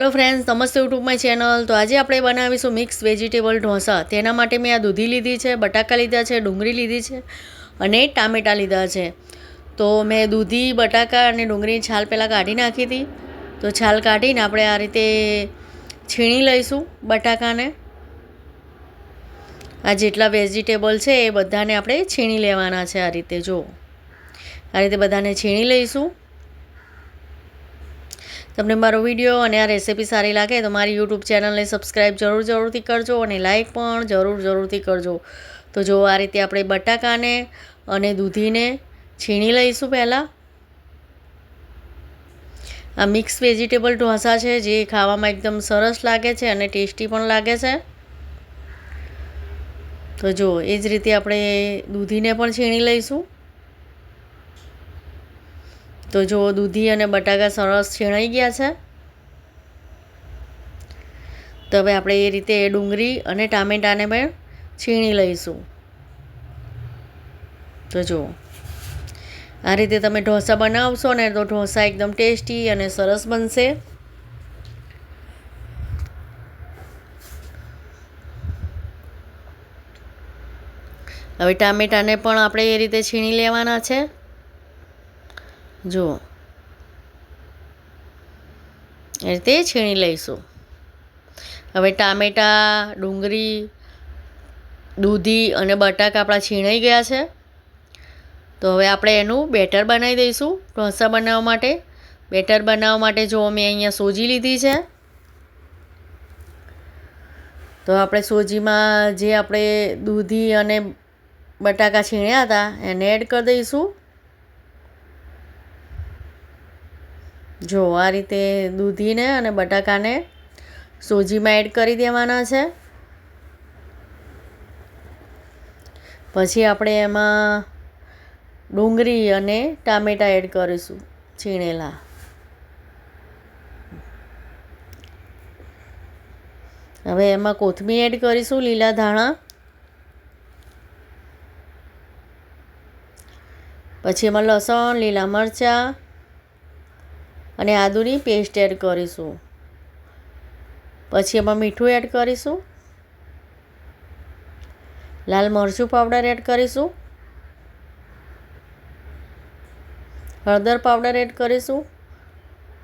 Hello friends, નમસ્તે YouTube my channel. તો આજે આપણે બનાવીશું મિક્સ વેજીટેબલ ઢોસા. તેના માટે મેં આ દૂધી લીધી છે, બટાકા લીધા છે, ડુંગળી લીધી છે અને ટામેટાં લીધા છે. તો મેં દૂધી, બટાકા અને ડુંગળીની છાલ પહેલાં કાઢી નાખી હતી. તો છાલ કાઢીને આપણે આ રીતે છીણી લઈશું બટાકાને. આ જેટલા વેજીટેબલ છે એ બધાને આપણે છીણી લેવાના છે. આ રીતે જો આ રીતે બધાને છીણી લઈશું. તમને મારો વિડીયો અને આ રેસીપી સારી લાગે તો મારી યુટ્યુબ ચેનલને સબસ્ક્રાઈબ જરૂરથી કરજો અને લાઈક પણ જરૂરથી કરજો. તો જો આ રીતે આપણે બટાકાને અને દૂધીને છીણી લઈશું. પહેલાં આ મિક્સ વેજીટેબલ ઢોસા છે જે ખાવામાં એકદમ સરસ લાગે છે અને ટેસ્ટી પણ લાગે છે. તો જો એ જ રીતે આપણે દૂધીને પણ છીણી લઈશું. તો જો દૂધી અને બટાકા સરસ છીણાઈ ગયા છે. તો હવે આપણે એ રીતે ડુંગળી અને ટામેટાને પણ છીણી લઈશું. તો જો આ રીતે તમે ઢોસા બનાવશો ને તો ઢોસા એકદમ ટેસ્ટી અને સરસ બનશે. હવે ટામેટાને પણ આપણે એ રીતે છીણી લેવાના છે. જુઓ એ રીતે છીણી લઈશું. હવે ટામેટાં, ડુંગળી, દૂધી અને બટાકા આપણા છીણાઈ ગયા છે. તો હવે આપણે એનું બેટર બનાવી દઈશું ઢોસા બનાવવા માટે. બેટર બનાવવા માટે જો મેં અહીંયા સોજી લીધી છે. તો આપણે સોજીમાં જે આપણે દૂધી અને બટાકા છીણ્યા હતા એને એડ કરી દઈશું. જો આ રીતે દૂધીને અને બટાકાને સોજીમાં એડ કરી દેવાના છે. પછી આપણે એમાં ડુંગળી અને ટામેટાં એડ કરીશું છીણેલા. હવે એમાં કોથમીર એડ કરીશું, લીલા ધાણા. પછી એમાં લસણ, લીલા મરચાં અને આદુની પેસ્ટ એડ કરીશું. પછી એમાં મીઠું એડ કરીશું, લાલ મરચું પાવડર એડ કરીશું, હળદર પાવડર એડ કરીશું.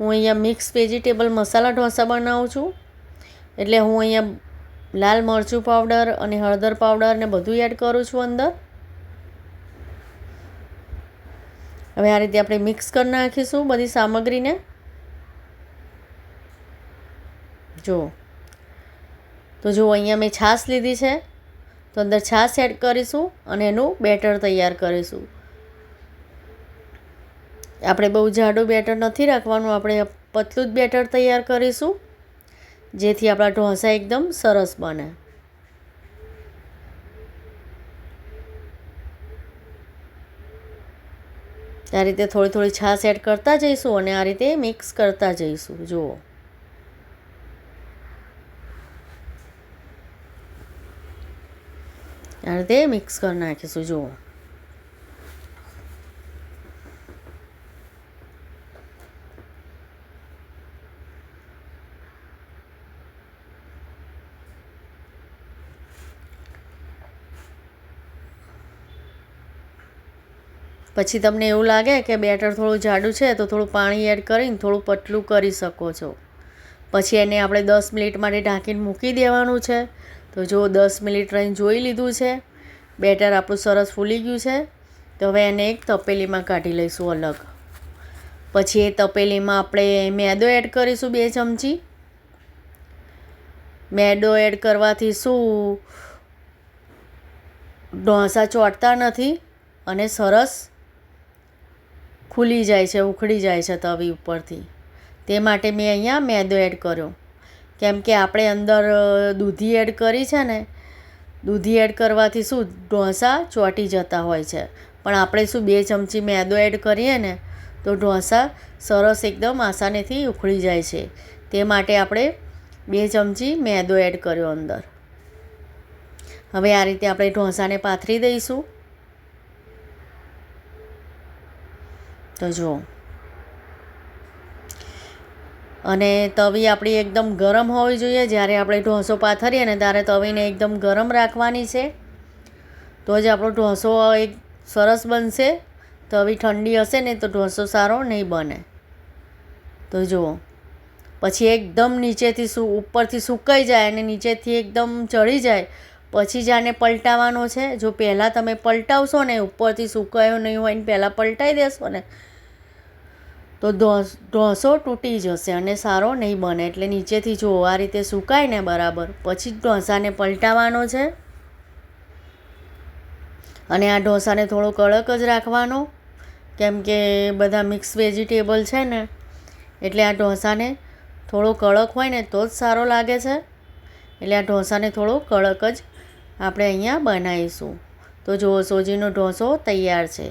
હું અહીંયા મિક્સ વેજીટેબલ મસાલા ઢોસા બનાવું છું એટલે હું અહીંયા લાલ મરચું પાવડર અને હળદર પાવડર ને બધું એડ કરું છું અંદર. હવે આ રીતે આપણે મિક્સ કરી નાખીશું બધી સામગ્રીને. જો તો જો અહીંયા મેં છાશ લીધી છે તો અંદર છાશ એડ કરીશું અને એનું બેટર તૈયાર કરીશું. આપણે બહુ જાડું બેટર નથી રાખવાનું, આપણે પતલું જ બેટર તૈયાર કરીશું જેથી આપણા ઢોસા એકદમ સરસ બને. આ રીતે થોડી છાશ એડ કરતા જઈશું અને આ રીતે મિક્સ કરતા જઈશું. જુઓ આ રીતે મિક્સ કરી નાખીશું. જુઓ પછી તમને એવું લાગે કે બેટર થોડું જાડું છે તો થોડું પાણી એડ કરીને થોડું પતલું કરી શકો છો. પછી એને આપણે 10 મિનિટ માટે ઢાંકીને મૂકી દેવાનું છે. તો જો 10 મિનિટ રહીને જોઈ લીધું છે, બેટર આપણું સરસ ફૂલી ગયું છે. તો હવે એને એક તપેલીમાં કાઢી લઈશું અલગ. પછી એ તપેલીમાં આપણે મેદો એડ કરીશું 2 ચમચી. મેદો એડ કરવાથી શું ઢોસા ચોંટતા નથી અને સરસ ખુલી જાય છે, ઉખડી જાય છે તવી ઉપરથી. તે માટે મેં અહીંયા મેદો એડ કર્યો. કેમ કે આપણે અંદર દૂધી એડ કરી છે ને, દૂધી એડ કરવાથી શું ઢોસા ચોંટી જતા હોય છે. પણ આપણે શું 2 ચમચી મેદો એડ કરીએ ને તો ઢોસા સરસ એકદમ આસાનીથી ઉખડી જાય છે. તે માટે આપણે 2 ચમચી મેદો એડ કર્યો અંદર. હવે આ રીતે આપણે ઢોસાને પાથરી દઈશું. તો જુઓ અને તવી આપણી એકદમ ગરમ હોવી જોઈએ. જ્યારે આપણે ઢોસો પાથરીએ ને ત્યારે તવીને એકદમ ગરમ રાખવાની છે, તો જ આપણો ઢોસો એક સરસ બનશે. તવી ઠંડી હશે ને તો ઢોસો સારો નહીં બને. તો જુઓ, પછી એકદમ નીચેથી ઉપરથી સુકાઈ જાય અને નીચેથી એકદમ ચડી જાય પછી જ આને પલટાવવાનો છે. જો પહેલાં તમે પલટાવશો ને, ઉપરથી સુકાયો નહીં હોય ને પહેલાં પલટાવી દેશો ને, તો ઢોસો તૂટી જશે અને સારો નહીં બને. એટલે નીચેથી જો આ રીતે સુકાય ને બરાબર પછી જ ઢોસાને પલટાવવાનો છે. અને આ ઢોસાને થોડો કડક જ રાખવાનો, કેમ કે બધા મિક્સ વેજીટેબલ છે ને, એટલે આ ઢોસાને થોડો કડક હોય ને તો જ સારો લાગે છે. એટલે આ ઢોસાને થોડો કડક જ આપણે અહીંયા બનાવીશું. તો જુઓ, સોજીનો ઢોસો તૈયાર છે.